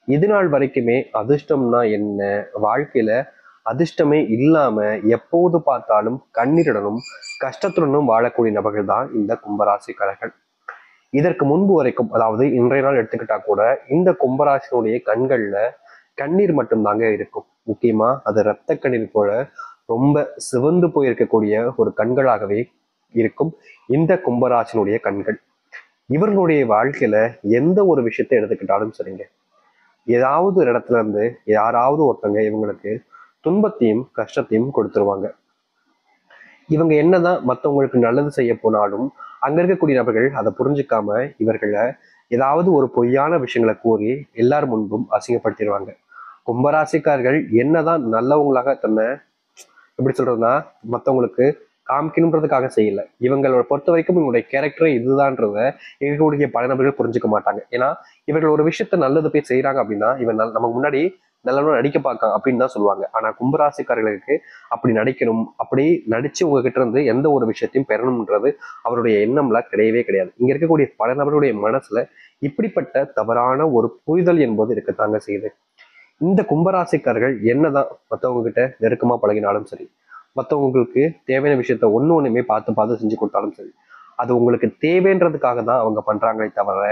இது நாள் வரைக்குமே அதிர்ஷ்டம்னா என்ன, வாழ்க்கையில அதிர்ஷ்டமே இல்லாம எப்போது பார்த்தாலும் கண்ணீருடனும் கஷ்டத்துடனும் வாழக்கூடிய நபர்கள் தான் இந்த கும்பராசிக்காரர்கள். இதற்கு முன்பு வரைக்கும், அதாவது இன்றைய நாள் எடுத்துக்கிட்டா கூட, இந்த கும்பராசினுடைய கண்கள்ல கண்ணீர் மட்டும்தாங்க இருக்கும். முக்கியமா அது இரத்த கண்ணீர் போல ரொம்ப சிவந்து போயிருக்கக்கூடிய ஒரு கண்களாகவே இருக்கும் இந்த கும்பராசினுடைய கண்கள். இவர்களுடைய வாழ்க்கையில எந்த ஒரு விஷயத்தை எடுத்துக்கிட்டாலும் சரிங்க, ஏதாவது ஒரு இடத்துல இருந்து யாராவது ஒருத்தங்க இவங்களுக்கு துன்பத்தையும் கஷ்டத்தையும் கொடுத்துருவாங்க. இவங்க என்னதான் மற்றவங்களுக்கு நல்லது செய்ய போனாலும் அங்க இருக்கக்கூடிய நபர்கள் அதை புரிஞ்சுக்காம இவர்களை ஏதாவது ஒரு பொய்யான விஷயங்களை கூறி எல்லார் முன்பும் அசிங்கப்படுத்திடுவாங்க. கும்பராசிக்காரர்கள் என்னதான் நல்லவங்களாக தன்னை, எப்படி சொல்றதுன்னா, மற்றவங்களுக்கு காமிக்கணுன்றதுக்காக செய்யல. இவங்களோட பொறுத்த வரைக்கும் இவங்களுடைய கேரக்டர் இதுதான்றத இருக்கக்கூடிய பல நபர்கள் புரிஞ்சுக்க மாட்டாங்க. ஏன்னா இவர்கள் ஒரு விஷயத்த நல்லது போய் செய்யறாங்க அப்படின்னா, இவன் நமக்கு முன்னாடி நல்லவனும் நடிக்க பார்க்க அப்படின்னு தான் சொல்லுவாங்க. ஆனா கும்பராசிக்காரர்களுக்கு அப்படி நடிக்கணும், அப்படி நடிச்சு உங்ககிட்ட இருந்து எந்த ஒரு விஷயத்தையும் பெறணும்ன்றது அவருடைய எண்ணம்லாம் கிடையவே கிடையாது. இங்க இருக்கக்கூடிய பல நபர்களுடைய மனசுல இப்படிப்பட்ட தவறான ஒரு புரிதல் என்பது இருக்கத்தாங்க செய்யுது. இந்த கும்பராசிக்காரர்கள் என்னதான் மற்றவங்க கிட்ட நெருக்கமா பழகினாலும் சரி, மற்றவங்களுக்கு தேவையான விஷயத்த ஒண்ணுமே பார்த்து பார்த்து செஞ்சு கொடுத்தாலும் சரி, அது உங்களுக்கு தேவைன்றதுக்காக தான் அவங்க பண்றாங்களே தவிர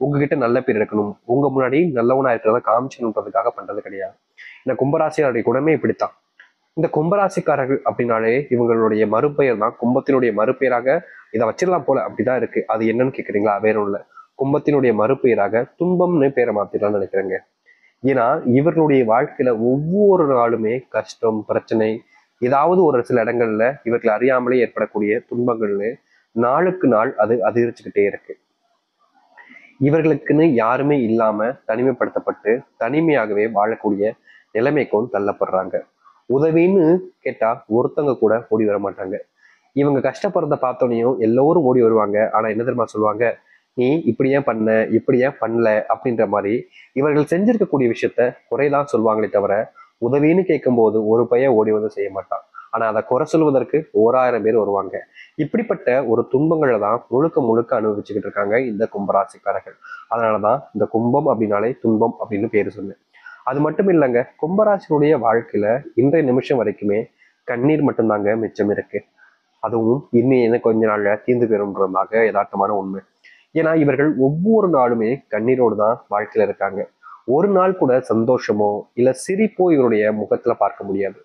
உங்ககிட்ட நல்ல பேர் எடுக்கணும், உங்க முன்னாடி நல்லவனா இருக்கிறத காமிச்சணுன்றதுக்காக பண்றது கிடையாது. இந்த கும்பராசியாருடைய குணமே இப்படித்தான். இந்த கும்பராசிக்காரர்கள் அப்படின்னாலே இவங்களுடைய மறுபெயர் தான், கும்பத்தினுடைய மறுபெயராக இதை வச்சிடலாம் போல அப்படிதான் இருக்கு. அது என்னன்னு கேக்குறீங்களா? வேற ஒண்ணு, கும்பத்தினுடைய மறுபெயராக துன்பம்னு பேரை மாத்திடலாம்னு நினைக்கிறேங்க. ஏன்னா இவர்களுடைய வாழ்க்கையில ஒவ்வொரு நாளுமே கஷ்டம், பிரச்சனை, ஏதாவது ஒரு சில இடங்கள்ல இவர்கள் அறியாமலே ஏற்படக்கூடிய துன்பங்கள்னு நாளுக்கு நாள் அது அதிகரிச்சுக்கிட்டே இருக்கு. இவர்களுக்குன்னு யாருமே இல்லாம தனிமைப்படுத்தப்பட்டு தனிமையாகவே வாழக்கூடிய நிலைமைக்கும் தள்ளப்படுறாங்க. உதவின்னு கேட்டா ஒருத்தங்க கூட ஓடி வர மாட்டாங்க. இவங்க கஷ்டப்படுறத பார்த்தோன்னையும் எல்லோரும் ஓடி வருவாங்க. ஆனா என்ன தெரியுமா சொல்லுவாங்க? நீ இப்படி ஏன் பண்ண, இப்படி ஏன் பண்ணல அப்படின்ற மாதிரி இவர்கள் செஞ்சிருக்கக்கூடிய விஷயத்த குறைதான் சொல்லுவாங்களே தவிர உதவின்னு கேட்கும்போது ஒரு பையன் ஓடி வந்து செய்ய மாட்டான். ஆனா அதை குறை சொல்வதற்கு 1000 பேர் வருவாங்க. இப்படிப்பட்ட ஒரு துன்பங்களை தான் முழுக்க முழுக்க அனுபவிச்சுக்கிட்டு இருக்காங்க இந்த கும்பராசிக்காரர்கள். அதனாலதான் இந்த கும்பம் அப்படின்னாலே துன்பம் அப்படின்னு பேரு சொன்னேன். அது மட்டும் இல்லைங்க, கும்பராசினுடைய வாழ்க்கையில இன்றைய நிமிஷம் வரைக்குமே கண்ணீர் மட்டும்தாங்க மிச்சம் இருக்கு. அதுவும் இன்னும் என்ன கொஞ்ச நாள்ல தீர்ந்து போயிரும்ன்றதாக யதார்த்தமான உண்மை. ஏன்னா இவர்கள் ஒவ்வொரு நாளுமே கண்ணீரோடு தான் வாழ்க்கையில இருக்காங்க. ஒரு நாள் கூட சந்தோஷமோ இல்ல சிரிப்போ இவருடைய முகத்துல பார்க்க முடியாது.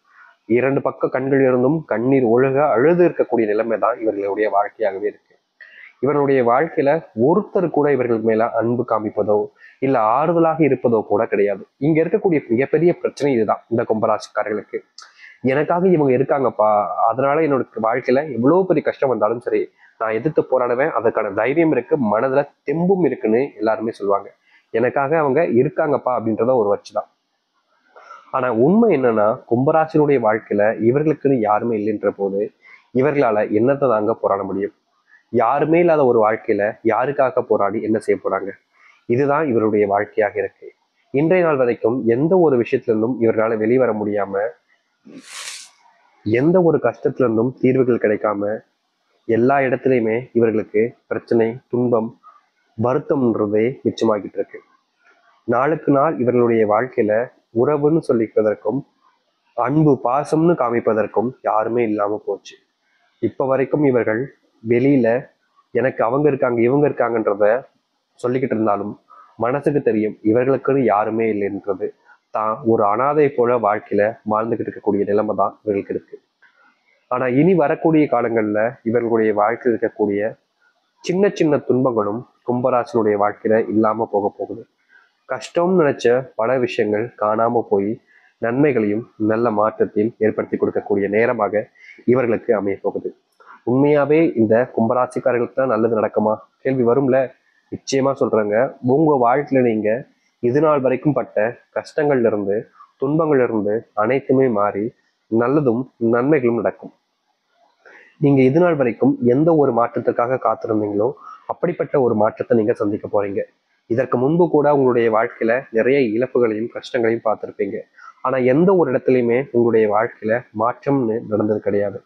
2 பக்க கண்கள் இருந்தும் கண்ணீர் ஒழுக அழுது இருக்கக்கூடிய நிலைமை தான் இவர்களுடைய வாழ்க்கையாகவே இருக்கு. இவருடைய வாழ்க்கையில ஒருத்தர் கூட இவர்களுக்கு மேல அன்பு காமிப்பதோ இல்ல ஆறுதலாக இருப்பதோ கூட கிடையாது. இங்க இருக்கக்கூடிய மிகப்பெரிய பிரச்சனை இதுதான் இந்த கும்பராசிக்காரர்களுக்கு. எனக்காக இவங்க இருக்காங்கப்பா, அதனால என்னோட வாழ்க்கையில எவ்வளவு பெரிய கஷ்டம் வந்தாலும் சரி நான் எதிர்த்து போராடுவேன், அதுக்கான தைரியம் இருக்கு, மனதுல தெம்பும் இருக்குன்னு எல்லாருமே சொல்லுவாங்க. எனக்காக அவங்க இருக்காங்கப்பா அப்படின்றத ஒரு வச்சுதான். ஆனா உண்மை என்னன்னா, கும்பராசினுடைய வாழ்க்கையில இவர்களுக்குன்னு யாருமே இல்லைன்ற போது இவர்களால என்னத்தை தாங்க போராட முடியும்? யாருமே இல்லாத ஒரு வாழ்க்கையில யாருக்காக போராடி என்ன செய்ய போறாங்க? இதுதான் இவருடைய வாழ்க்கையாக இருக்கு. இன்றைய நாள் வரைக்கும் எந்த ஒரு விஷயத்துல இருந்தும் இவர்களால வெளிவர முடியாம, எந்த ஒரு கஷ்டத்துல இருந்தும் தீர்வுகள் கிடைக்காம, எல்லா இடத்துலையுமே இவர்களுக்கு பிரச்சனை, துன்பம், வருத்தம்ன்றதே மிச்சமாகிட்டு இருக்கு. நாளுக்கு நாள் இவர்களுடைய வாழ்க்கையில உறவுன்னு சொல்லிப்பதற்கும் அன்பு பாசம்னு காமிப்பதற்கும் யாருமே இல்லாம போச்சு. இப்ப வரைக்கும் இவர்கள் வெளியில எனக்கு அவங்க இருக்காங்க இவங்க இருக்காங்கன்றத சொல்லிக்கிட்டு இருந்தாலும் மனசுக்கு தெரியும் இவர்களுக்குன்னு யாருமே இல்லைன்றது. தான் ஒரு அனாதை போல வாழ்க்கையில வாழ்ந்துகிட்டு இருக்கக்கூடிய நிலைமை தான் இவர்களுக்கு இருக்கு. ஆனா இனி வரக்கூடிய காலங்கள்ல இவர்களுடைய வாழ்க்கையில் இருக்கக்கூடிய சின்ன சின்ன துன்பங்களும் கும்பராசினுடைய வாழ்க்கையில இல்லாம போக போகுது. கஷ்டம்னு நினைச்ச பல விஷயங்கள் காணாம போய் நன்மைகளையும் நல்ல மாற்றத்தையும் ஏற்படுத்தி கொடுக்கக்கூடிய நேரமாக இவர்களுக்கு அமைய போகுது. உண்மையாவே இந்த கும்பராசிக்காரர்களுக்கு தான் நல்லது நடக்குமா? கேள்வி வரும்ல. நிச்சயமா சொல்றேங்க. உங்க வாழ்க்கையில நீங்க இது நாள் வரைக்கும் பட்ட கஷ்டங்கள்ல இருந்து, துன்பங்கள்ல இருந்து அனைத்துமே மாறி நல்லதும் நன்மைகளும் நடக்கும். நீங்க இது நாள் வரைக்கும் எந்த ஒரு மாற்றத்திற்காக காத்திருந்தீங்களோ அப்படிப்பட்ட ஒரு மாற்றத்தை நீங்க சந்திக்க போறீங்க. இதற்கு முன்பு கூட உங்களுடைய வாழ்க்கையில நிறைய இழப்புகளையும் கஷ்டங்களையும் பார்த்திருப்பீங்க. ஆனா எந்த ஒரு இடத்துலையுமே உங்களுடைய வாழ்க்கையில மாற்றம்னு நடந்தது கிடையாது.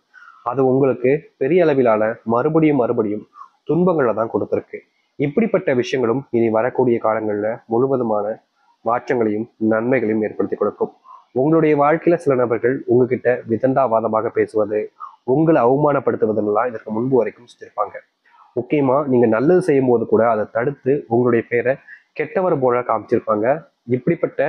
அது உங்களுக்கு பெரிய அளவிலான மறுபடியும் மறுபடியும் துன்பங்களை தான் கொடுத்துருக்கு. இப்படிப்பட்ட விஷயங்களும் இனி வரக்கூடிய காலங்கள்ல முழுவதுமான மாற்றங்களையும் நன்மைகளையும் ஏற்படுத்தி கொடுக்கும். உங்களுடைய வாழ்க்கையில சில நபர்கள் உங்ககிட்ட விதண்டாவாதமாக பேசுவது, உங்களை அவமானப்படுத்துவதெல்லாம் இதற்கு முன்பு வரைக்கும் செஞ்சிருப்பாங்க. முக்கியமா நீங்க நல்லது செய்யும் போது கூட அதை தடுத்து உங்களுடைய பேரை கெட்டவர் போல காமிச்சிருப்பாங்க. இப்படிப்பட்ட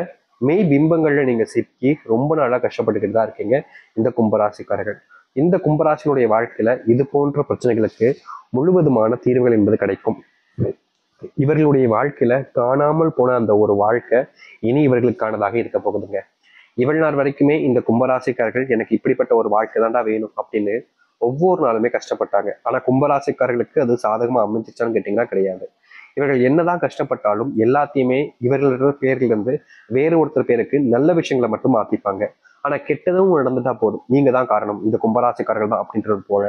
மெய் பிம்பங்கள்ல நீங்க சிக்கி ரொம்ப நாளா கஷ்டப்பட்டுக்கிட்டு தான் இருக்கீங்க இந்த கும்பராசிக்காரர்கள். இந்த கும்பராசினுடைய வாழ்க்கையில இது போன்ற பிரச்சனைகளுக்கு முழுவதுமான தீர்வுகள் என்பது கிடைக்கும். இவர்களுடைய வாழ்க்கையில காணாமல் போன அந்த ஒரு வாழ்க்கை இனி இவர்களுக்கானதாக இருக்க போகுதுங்க. இவ்வளவு நாள் வரைக்குமே இந்த கும்பராசிக்காரர்கள் எனக்கு இப்படிப்பட்ட ஒரு வாழ்க்கை தான்டா வேணும் அப்படின்னு ஒவ்வொரு நாளுமே கஷ்டப்பட்டாங்க. ஆனா கும்பராசிக்காரர்களுக்கு அது சாதகமா அமைஞ்சிச்சான்னு கேட்டீங்கன்னா கிடையாது. இவர்கள் என்னதான் கஷ்டப்பட்டாலும் எல்லாத்தையுமே இவர்களோட பேர்கள் இருந்து வேறு ஒருத்தர் பேருக்கு நல்ல விஷயங்களை மட்டும் மாத்திப்பாங்க. ஆனா கெட்டதும் நடந்துட்டா போதும், நீங்க தான் காரணம், இந்த கும்பராசிக்காரர்கள் தான் அப்படின்றது போல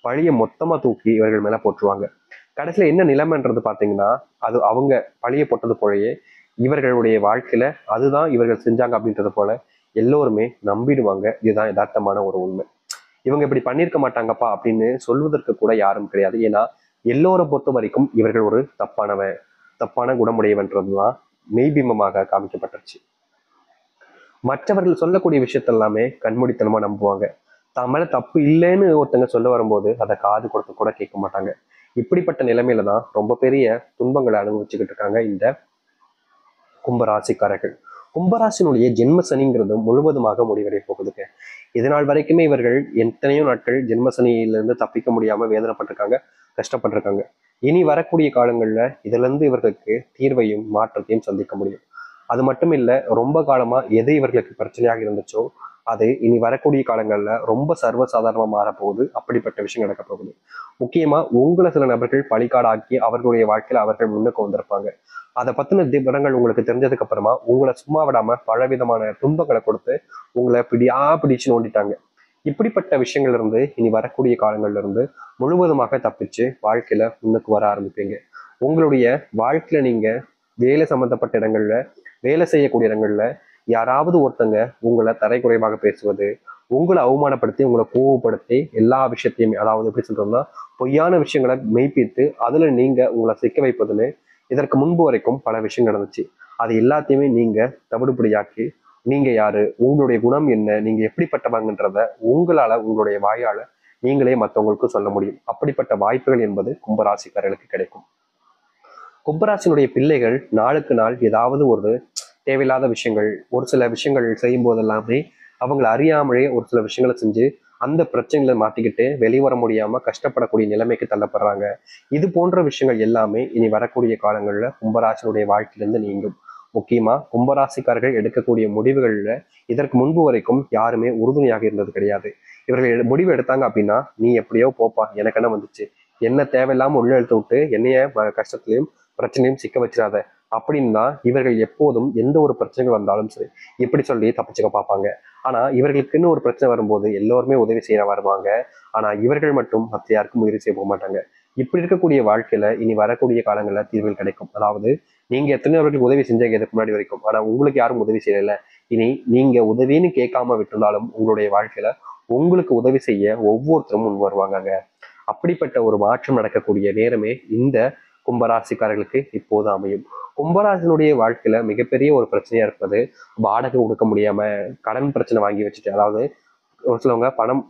பழிய மொத்தமா தூக்கி இவர்கள் மேல போட்டுருவாங்க. கடைசியில என்ன நிலைமைன்றது பாத்தீங்கன்னா, அது அவங்க பழிய போட்டது போலயே இவர்களுடைய வாழ்க்கையில அதுதான் இவர்கள் செஞ்சாங்க அப்படின்றது போல எல்லோருமே நம்பிடுவாங்க. இதுதான் யதார்த்தமான ஒரு உண்மை. இவங்க இப்படி பண்ணியிருக்க மாட்டாங்கப்பா அப்படின்னு சொல்வதற்கு கூட யாரும் கிடையாது. ஏன்னா எல்லோரை பொறுத்த வரைக்கும் இவர்கள் ஒரு தப்பான குணமுடையவன்றதுதான் மெய்பிம்பமாக காமிக்கப்பட்டுருச்சு. மற்றவர்கள் சொல்லக்கூடிய விஷயத்தெல்லாமே கண்மூடித்தனமா நம்புவாங்க. தான் மேல தப்பு இல்லைன்னு ஒருத்தங்க சொல்ல வரும்போது அதை காது கொடுத்து கூட கேட்க மாட்டாங்க. இப்படிப்பட்ட நிலைமையில தான் ரொம்ப பெரிய துன்பங்களை அனுபவிச்சுக்கிட்டு இருக்காங்க இந்த கும்பராசிக்காரர்கள். கும்பராசினுடைய ஜென்ம சனிங்கிறது முழுவதுமாக முடிவடைய போகுதுங்க. இதனால் வரைக்குமே இவர்கள் எத்தனையோ நாட்கள் ஜென்ம சனியிலிருந்து தப்பிக்க முடியாம வேதனைப்பட்டிருக்காங்க, கஷ்டப்பட்டிருக்காங்க. இனி வரக்கூடிய காலங்கள்ல இதுல இருந்து இவர்களுக்கு தீர்வையும் மாற்றத்தையும் சந்திக்க முடியும். அது மட்டும் இல்ல, ரொம்ப காலமா எது இவர்களுக்கு பிரச்சனையாக இருந்துச்சோ அது இனி வரக்கூடிய காலங்கள்ல ரொம்ப சர்வசாதாரணமா மாறப்போகுது. அப்படிப்பட்ட விஷயம் நடக்க போகுது. முக்கியமா உங்களை சில நபர்கள் பழிகாடாக்கி அவர்களுடைய வாழ்க்கையில அவர்கள் முன்னுக்கு வந்திருப்பாங்க. அதை பத்தின விவரங்கள் உங்களுக்கு தெரிஞ்சதுக்கு அப்புறமா உங்களை சும்மா விடாம பலவிதமான துன்பங்களை கொடுத்து உங்களை பிடிச்சு நோண்டிட்டாங்க. இப்படிப்பட்ட விஷயங்கள்ல இருந்து இனி வரக்கூடிய காலங்கள்ல இருந்து முழுவதுமாக தப்பிச்சு வாழ்க்கையில முன்னுக்கு வர ஆரம்பிப்பீங்க. உங்களுடைய வாழ்க்கையில நீங்க வேலை சம்பந்தப்பட்ட இடங்கள்ல, வேலை செய்யக்கூடிய இடங்கள்ல யாராவது ஒருத்தங்க உங்களை தரைக்குறைவாக பேசுவது, உங்களை அவமானப்படுத்தி உங்களை கோவப்படுத்தி எல்லா விஷயத்தையுமே, அதாவது எப்படி சொல்றோம்னா பொய்யான விஷயங்களை மெய்ப்பித்து அதுல நீங்க உங்களை சிக்க வைப்பதுன்னு இதற்கு முன்பு வரைக்கும் பல விஷயம் நடந்துச்சு. அது எல்லாத்தையுமே நீங்க தவிடுபடியாக்கி நீங்க யாரு, உங்களுடைய குணம் என்ன, நீங்க எப்படிப்பட்டவங்கன்றத உங்களால உங்களுடைய வாயால நீங்களே மற்றவங்களுக்கு சொல்ல முடியும். அப்படிப்பட்ட வாய்ப்புகள் என்பது கும்பராசிக்காரர்களுக்கு கிடைக்கும். கும்பராசினுடைய பிள்ளைகள் நாளுக்கு நாள் ஏதாவது ஒரு தேவையில்லாத விஷயங்கள், ஒரு சில விஷயங்கள் செய்யும் போதெல்லாமே அவங்களை அறியாமலே ஒரு சில விஷயங்களை செஞ்சு அந்த பிரச்சனைகளை மாட்டிக்கிட்டு வெளிவர முடியாம கஷ்டப்படக்கூடிய நிலைமைக்கு தள்ளப்படுறாங்க. இது போன்ற விஷயங்கள் எல்லாமே இனி வரக்கூடிய காலங்கள்ல கும்பராசினுடைய வாழ்க்கையிலிருந்து நீங்கும். முக்கியமா கும்பராசிக்காரர்கள் எடுக்கக்கூடிய முடிவுகள்ல இதற்கு முன்பு வரைக்கும் யாருமே உறுதுணையாக இருந்தது கிடையாது. இவர்கள் முடிவு எடுத்தாங்க அப்படின்னா, நீ எப்படியோ போப்பா, எனக்கு என்ன வந்துச்சு, என்ன தேவையில்லாம உள்ள எழுத்து விட்டு என்னைய கஷ்டத்திலையும் பிரச்சனையும் சிக்க வச்சிடாத அப்படின்னு தான் இவர்கள் எப்போதும் எந்த ஒரு பிரச்சனைகள் வந்தாலும் சரி இப்படி சொல்லி தப்பிச்சுக்க பார்ப்பாங்க. ஆனா இவர்களுக்குன்னு ஒரு பிரச்சனை வரும்போது எல்லோருமே உதவி செய்ய வருவாங்க. ஆனா இவர்கள் மட்டும் மற்ற யாருக்கும் உதவி செய்ய போக மாட்டாங்க. இப்படி இருக்கக்கூடிய வாழ்க்கையில இனி வரக்கூடிய காலங்கள்ல தீர்வுகள் கிடைக்கும். அதாவது நீங்க எத்தனையோ அவர்களுக்கு உதவி செஞ்சாங்க இதுக்கு முன்னாடி வரைக்கும், ஆனா உங்களுக்கு யாரும் உதவி செய்யல. இனி நீங்க உதவின்னு கேட்காம விட்டுருந்தாலும் உங்களுடைய வாழ்க்கையில உங்களுக்கு உதவி செய்ய ஒவ்வொருத்தரும் முன் வருவாங்க. அப்படிப்பட்ட ஒரு மாற்றம் நடக்கக்கூடிய நேரமே இந்த கும்பராசிக்காரர்களுக்கு இப்போது அமையும். கும்பராசினுடைய வாழ்க்கையில மிகப்பெரிய ஒரு பிரச்சனையா இருப்பது வாடகை கொடுக்க முடியாம கடன் பிரச்சனை வாங்கி வச்சுட்டு, அதாவது ஒரு சிலவங்க பணம்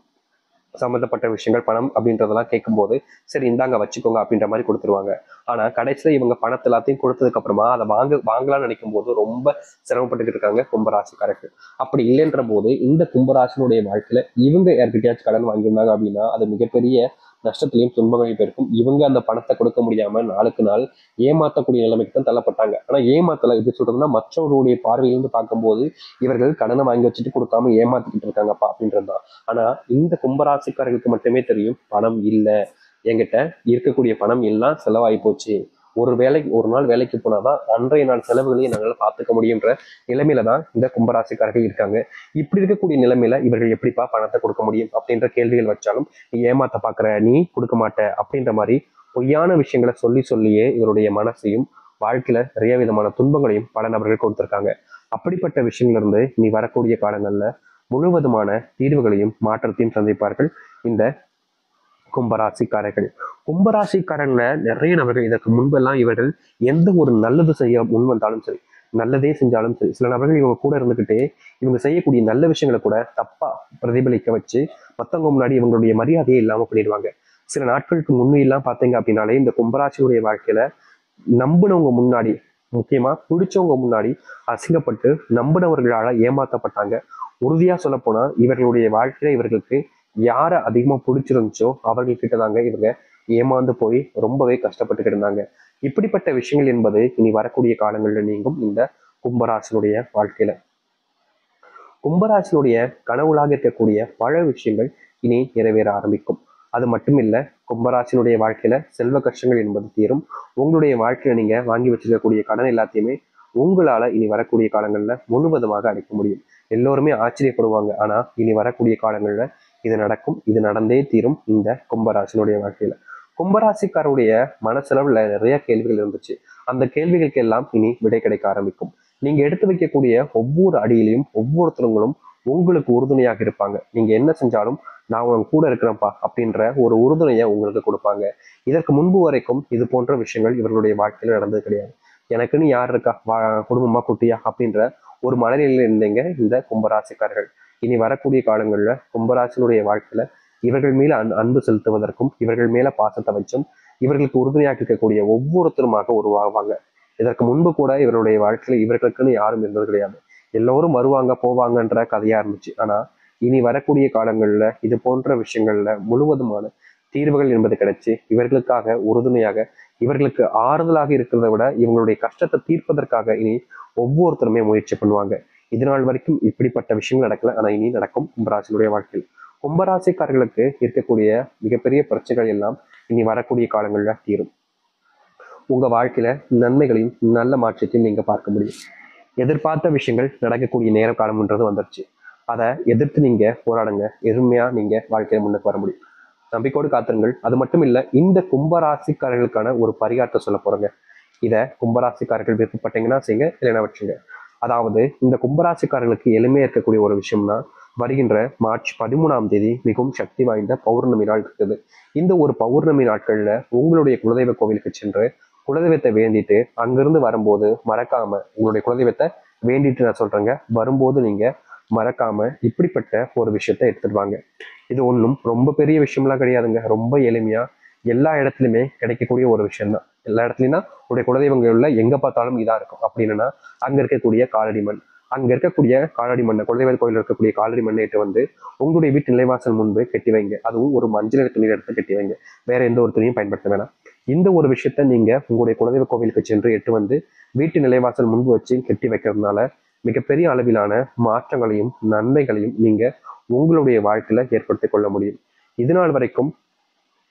சம்மந்தப்பட்ட விஷயங்கள், பணம் அப்படின்றதெல்லாம் கேட்கும்போது சரி இந்தாங்க வச்சுக்கோங்க அப்படின்ற மாதிரி கொடுத்துருவாங்க. ஆனா கடைசியில இவங்க பணத்தை எல்லாத்தையும் கொடுத்ததுக்கு அப்புறமா அதை வாங்கலாம்னு நினைக்கும் போது ரொம்ப சிரமப்பட்டுக்கிட்டு இருக்காங்க கும்பராசிக்காரர்கள். அப்படி இல்லைன்ற போது இந்த கும்பராசினுடைய வாழ்க்கையில இவங்க யார்கிட்டயாச்சும் கடன் வாங்கியிருந்தாங்க அப்படின்னா அது மிகப்பெரிய நஷ்டத்திலையும் துன்பங்களையும் போயிருக்கும். இவங்க அந்த பணத்தை கொடுக்க முடியாம நாளுக்கு நாள் ஏமாத்தக்கூடிய நிலைமைக்கு தான் தள்ளப்பட்டாங்க. ஆனா ஏமாத்தல, எப்படி சொல்றதுன்னா மற்றவர்களுடைய பார்வையிலிருந்து பார்க்கும்போது இவர்கள் கடனை வாங்கி வச்சுட்டு கொடுக்காம ஏமாத்திக்கிட்டு இருக்காங்கப்பா அப்படின்றதுதான். ஆனா இந்த கும்பராசிக்காரர்களுக்கு மட்டுமே தெரியும், பணம் இல்லை, என்கிட்ட இருக்கக்கூடிய பணம் எல்லாம் செலவாகி போச்சு, ஒரு நாள் வேலைக்கு போனாதான் அன்றைய நாள் செலவுகளையும் நாங்கள் பார்த்துக்க முடியுன்ற நிலைமையில தான் இந்த கும்பராசிக்காரர்கள் இருக்காங்க. இப்படி இருக்கக்கூடிய நிலைமையில இவர்கள் எப்படிப்பா பணத்தை கொடுக்க முடியும் அப்படின்ற கேள்விகள் வச்சாலும், நீ ஏமாத்த பாக்குற, நீ கொடுக்க மாட்ட அப்படின்ற மாதிரி பொய்யான விஷயங்களை சொல்லியே இவருடைய மனசையும் வாழ்க்கையில நிறைய விதமான துன்பங்களையும் பல நபர்கள் கொடுத்திருக்காங்க. அப்படிப்பட்ட விஷயங்கள்ல இருந்து நீ வரக்கூடிய காலங்கள்ல முழுவதுமான தீர்வுகளையும் மாற்றத்தையும் சந்திப்பார்கள் இந்த கும்பராசிக்காரர்கள். கும்பராசிக்காரன்ல நிறைய நபர்கள் இதற்கு முன்பெல்லாம் இவர்கள் எந்த ஒரு நல்லது செய்ய முன் வந்தாலும் சரி, நல்லதே செஞ்சாலும் சரி, சில நபர்கள் இவங்க கூட இருந்துகிட்டே இவங்க செய்யக்கூடிய நல்ல விஷயங்களை கூட தப்பா பிரதிபலிக்க வச்சு மத்தவங்க முன்னாடி இவங்களுடைய மரியாதையே இல்லாம பண்ணிடுவாங்க. சில நாட்களுக்கு முன்னையெல்லாம் பாத்தீங்க அப்படின்னாலே இந்த கும்பராசினுடைய வாழ்க்கையில நம்பினவங்க முன்னாடி, முக்கியமா பிடிச்சவங்க முன்னாடி அசிங்கப்பட்டு நம்பினவர்களால ஏமாத்தப்பட்டாங்க. உறுதியா சொல்ல போனா இவர்களுடைய வாழ்க்கையில இவர்களுக்கு யாரை அதிகமா பிடிச்சிருந்துச்சோ அவர்கள்கிட்ட தாங்க இவங்க ஏமாந்து போய் ரொம்பவே கஷ்டப்பட்டுக்கிட்டு இருந்தாங்க. இப்படிப்பட்ட விஷயங்கள் என்பது இனி வரக்கூடிய காலங்கள்ல நீங்கும் இந்த கும்பராசினுடைய வாழ்க்கையில. கும்பராசினுடைய கனவுளாக இருக்கக்கூடிய பல விஷயங்கள் இனி நிறைவேற ஆரம்பிக்கும். அது மட்டும் இல்ல, கும்பராசினுடைய வாழ்க்கையில செல்வ கஷ்டங்கள் என்பது தீரும். உங்களுடைய வாழ்க்கையில நீங்க வாங்கி வச்சிருக்கக்கூடிய கடன் எல்லாத்தையுமே உங்களால இனி வரக்கூடிய காலங்கள்ல முழுவதுமாக அடைக்க முடியும். எல்லோருமே ஆச்சரியப்படுவாங்க. ஆனா இனி வரக்கூடிய காலங்கள்ல இது நடக்கும். இது நடந்தே தீரும் இந்த கும்பராசினுடைய வாழ்க்கையில. கும்பராசிக்காருடைய மனசளவுல நிறைய கேள்விகள் இருந்துச்சு. அந்த கேள்விகளுக்கு எல்லாம் இனி விடை கிடைக்க ஆரம்பிக்கும். நீங்க எடுத்து வைக்கக்கூடிய ஒவ்வொரு அடியிலையும் ஒவ்வொருத்தவங்களும் உங்களுக்கு உறுதுணையாக இருப்பாங்க. நீங்க என்ன செஞ்சாலும் நான் உன் கூட இருக்கிறேன்ப்பா அப்படின்ற ஒரு உறுதுணையை உங்களுக்கு கொடுப்பாங்க. இதற்கு முன்பு வரைக்கும் இது போன்ற விஷயங்கள் இவர்களுடைய வாழ்க்கையில நடந்தது கிடையாது. எனக்குன்னு யார் இருக்கா, குடும்பமா குட்டியா அப்படின்ற ஒரு மனநிலையில் இருந்தீங்க இந்த கும்பராசிக்காரர்கள். இனி வரக்கூடிய காலங்கள்ல கும்பராசினுடைய வாழ்க்கையில இவர்கள் மேல அன்பு செலுத்துவதற்கும் இவர்கள் மேல பாசத்தை வச்சும் இவர்களுக்கு உறுதுணையாக இருக்கக்கூடிய ஒவ்வொருத்தருமாக உருவாவாங்க. இதற்கு முன்பு கூட இவருடைய வாழ்க்கையில இவர்களுக்குன்னு யாரும் இருந்தது கிடையாது. எல்லோரும் வருவாங்க போவாங்கன்ற கதையா இருந்துச்சு. ஆனா இனி வரக்கூடிய காலங்கள்ல இது போன்ற விஷயங்கள்ல முழுவதுமான தீர்வுகள் என்பது கிடைச்சு இவர்களுக்காக உறுதுணையாக இவர்களுக்கு ஆறுதலாக இருக்கிறத விட இவங்களுடைய கஷ்டத்தை தீர்ப்பதற்காக இனி ஒவ்வொருத்தருமே முயற்சி பண்ணுவாங்க. இதனால் வரைக்கும் இப்படிப்பட்ட விஷயங்கள் நடக்கல. ஆனா இனி நடக்கும் கும்பராசினுடைய வாழ்க்கையில். கும்பராசிக்காரர்களுக்கு இருக்கக்கூடிய மிகப்பெரிய பிரச்சனைகள் எல்லாம் இனி வரக்கூடிய காலங்கள்ல தீரும். உங்க வாழ்க்கையில நன்மைகளையும் நல்ல மாற்றத்தையும் நீங்க பார்க்க முடியும். எதிர்பார்த்த விஷயங்கள் நடக்கக்கூடிய நேர காலம்ன்றது வந்துருச்சு. அதை எதிர்த்து நீங்க போராடுங்க. எளிமையா நீங்க வாழ்க்கையில முன்னுக்கு வர முடியும். நம்பிக்கையோடு காத்துருங்கள். அது மட்டும் இல்ல, இந்த கும்பராசிக்காரர்களுக்கான ஒரு பரிகாரத்தை சொல்ல போறேங்க. இத கும்பராசிக்காரர்கள் விருப்பப்பட்டீங்கன்னா செய்யுங்க, இல்லைன்னா வச்சுங்க. அதாவது இந்த கும்பராசிக்காரர்களுக்கு எளிமையா இருக்கக்கூடிய ஒரு விஷயம்னா, வருகின்ற மார்ச் 13ஆம் தேதி மிகவும் சக்தி வாய்ந்த பௌர்ணமி நாள் இருக்குது. இந்த ஒரு பௌர்ணமி நாட்கள்ல உங்களுடைய குலதெய்வ கோவிலுக்கு சென்று குலதெய்வத்தை வேண்டிட்டு அங்கிருந்து வரும்போது மறக்காம உங்களுடைய குலதெய்வத்தை வேண்டிட்டு நான் சொல்றேங்க, வரும்போது நீங்க மறக்காம இப்படிப்பட்ட ஒரு விஷயத்த எடுத்துட்டு வாங்க. இது ஒன்றும் ரொம்ப பெரிய விஷயம்லாம் கிடையாதுங்க. ரொம்ப எளிமையா எல்லா இடத்துலையுமே கிடைக்கக்கூடிய ஒரு விஷயம் தான். எல்லா இடத்துலையும்னா உங்களுடைய குலதெய்வங்கள்ல எங்க பார்த்தாலும் இதா இருக்கும். அப்படின்னா அங்க இருக்கக்கூடிய காலடி மண், அங்க இருக்கக்கூடிய காலடி மண்ணை, குலதெய்வ கோயில் இருக்கக்கூடிய காலடி மண்ணை எடுத்து வந்து உங்களுடைய வீட்டு நிலைவாசல் முன்பு கட்டி வைங்க. அதுவும் ஒரு மஞ்சள் நிற துணியை எடுத்து கட்டி வைங்க. வேற எந்த ஒரு துணியும் பயன்படுத்த வேணாம். இந்த ஒரு விஷயத்த நீங்க உங்களுடைய குலதெய்வ கோவிலுக்கு சென்று எட்டு வந்து வீட்டு நிலைவாசல் முன்பு வச்சு கட்டி வைக்கிறதுனால மிகப்பெரிய அளவிலான மாற்றங்களையும் நன்மைகளையும் நீங்க உங்களுடைய வாழ்க்கையில ஏற்படுத்திக் கொள்ள முடியும். இது நாள் வரைக்கும்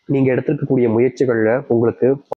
நீங்க எடுத்திருக்கக்கூடிய முயற்சிகள்ல உங்களுக்கு